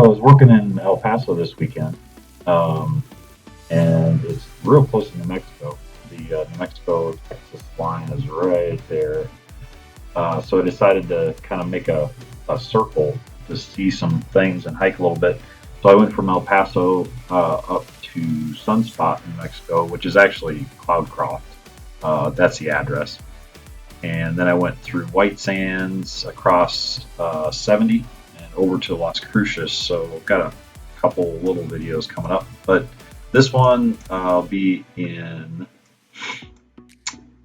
I was working in El Paso this weekend, um, and it's real close to New Mexico. The New Mexico-Texas line is right there. So I decided to kind of make a circle to see some things and hike a little bit. So I went from El Paso up to Sunspot, New Mexico, which is actually Cloudcroft. That's the address. And then I went through White Sands across 70 and over to Las Cruces. So I've got a couple little videos coming up. But this one I'll be in,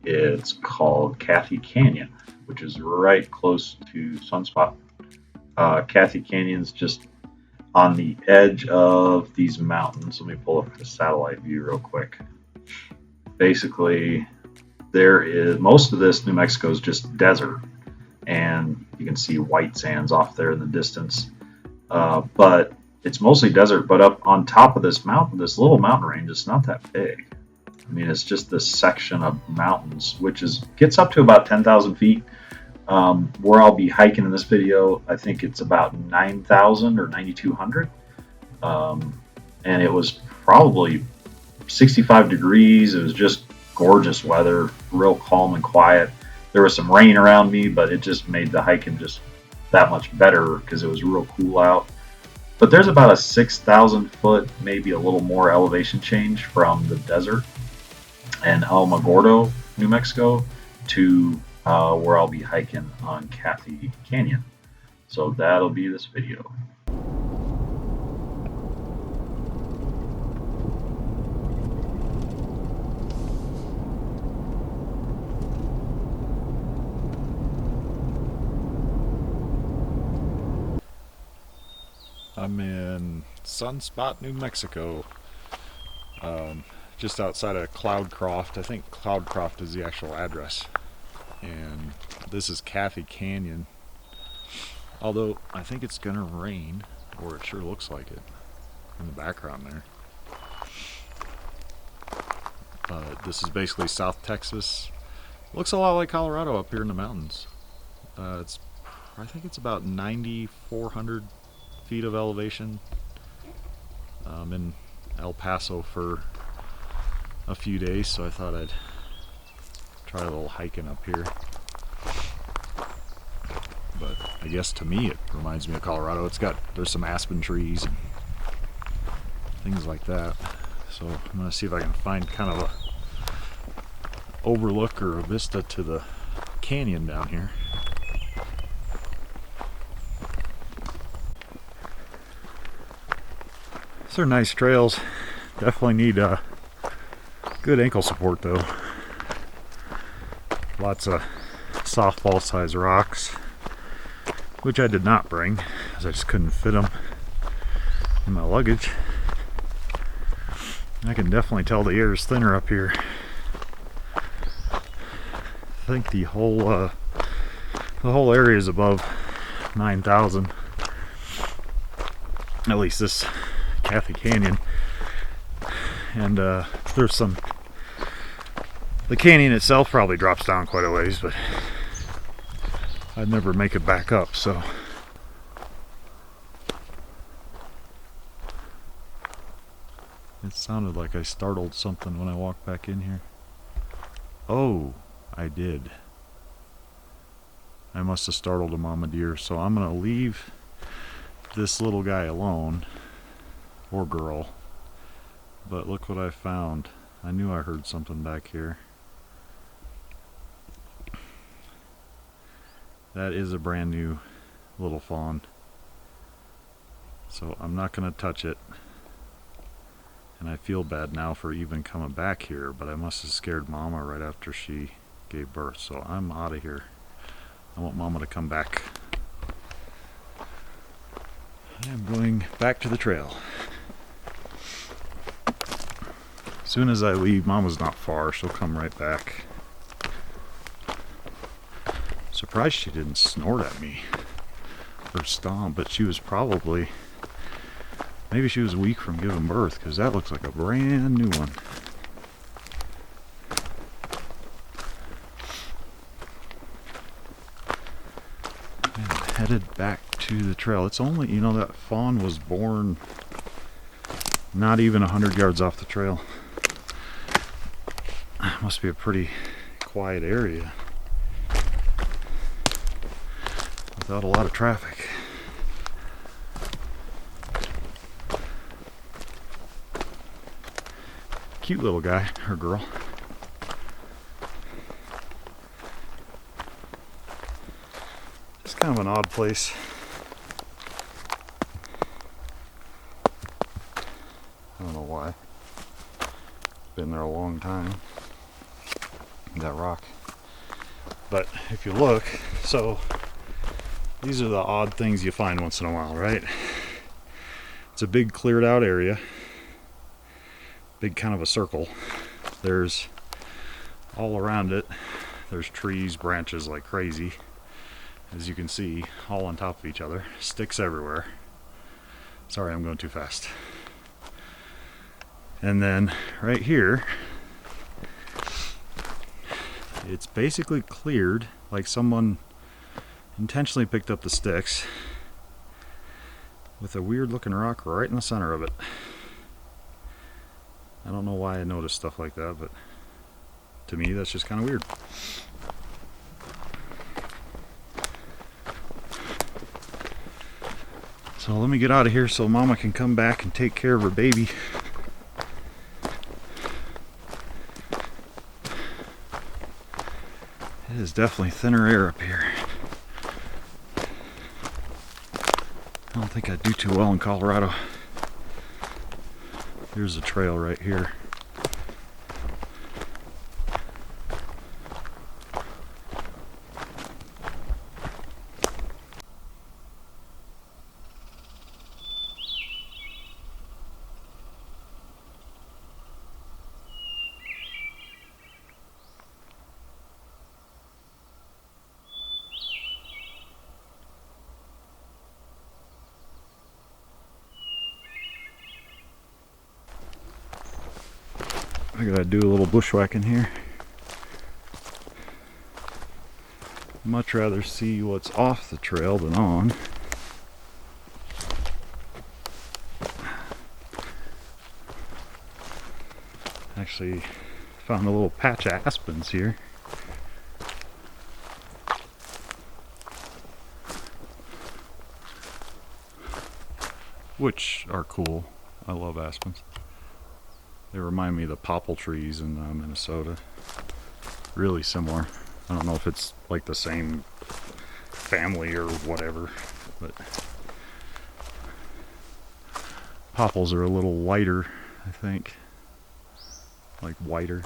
it's called Cathey Canyon, which is right close to Sunspot. Cathey Canyon's just on the edge of these mountains. Let me pull up the satellite view real quick. Basically, there is most of this New Mexico is just desert, and you can see White Sands off there in the distance. But it's mostly desert. But up on top of this mountain, this little mountain range, it's not that big. I mean, it's just this section of mountains, which gets up to about 10,000 feet. Where I'll be hiking in this video, I think it's about 9,000 or 9,200. And it was probably 65 degrees. It was just gorgeous weather, real calm and quiet. There was some rain around me, but it just made the hiking just that much better because it was real cool out. But there's about a 6,000 foot, maybe a little more elevation change from the desert and Alamogordo, New Mexico, to where I'll be hiking on Cathey Canyon. So that'll be this video. I'm in Sunspot, New Mexico, just outside of Cloudcroft. I think Cloudcroft is the actual address. And this is Cathey Canyon. Although I think it's gonna rain, or it sure looks like it in the background there. This is basically South Texas. Looks a lot like Colorado up here in the mountains. I think it's about 9,400 feet of elevation. I'm in El Paso for a few days, so I thought I'd try a little hiking up here. But I guess to me it reminds me of Colorado. There's some aspen trees and things like that. So I'm gonna see if I can find kind of a overlook or a vista to the canyon down here. These are nice trails. Definitely need good ankle support though. Lots of softball size rocks, which I did not bring because I just couldn't fit them in my luggage. I can definitely tell the air is thinner up here. I think the whole area is above 9,000. At least this Cathey Canyon. And there's some. The canyon itself probably drops down quite a ways, but I'd never make it back up, so. It sounded like I startled something when I walked back in here. Oh, I did. I must have startled a mama deer, so I'm gonna leave this little guy alone, or girl. But look what I found. I knew I heard something back here. That is a brand new little fawn. So I'm not going to touch it. And I feel bad now for even coming back here, but I must have scared Mama right after she gave birth. So I'm out of here. I want Mama to come back. I am going back to the trail. As soon as I leave, Mama's not far. She'll come right back. Surprised she didn't snort at me or stomp, but she was probably, maybe she was weak from giving birth, because that looks like a brand new one. And headed back to the trail. It's only, you know, that fawn was born not even 100 yards off the trail. Must be a pretty quiet area without a lot of traffic. Cute little guy or girl. Just kind of an odd place. I don't know why. Been there a long time. That rock. But if you look, so these are the odd things you find once in a while, right? It's a big cleared out area. Big kind of a circle. There's all around it, there's trees, branches like crazy. As you can see, all on top of each other. Sticks everywhere. Sorry, I'm going too fast. And then right here, it's basically cleared, like someone intentionally picked up the sticks with a weird looking rock right in the center of it. I don't know why I noticed stuff like that, but to me that's just kind of weird. So let me get out of here so Mama can come back and take care of her baby. It is definitely thinner air up here. I don't think I'd do too well in Colorado. Here's a trail right here. I gotta do a little bushwhacking here. Much rather see what's off the trail than on. Actually found a little patch of aspens here. Which are cool. I love aspens. They remind me of the popple trees in Minnesota. Really similar. I don't know if it's like the same family or whatever, but popples are a little lighter, I think. Like whiter.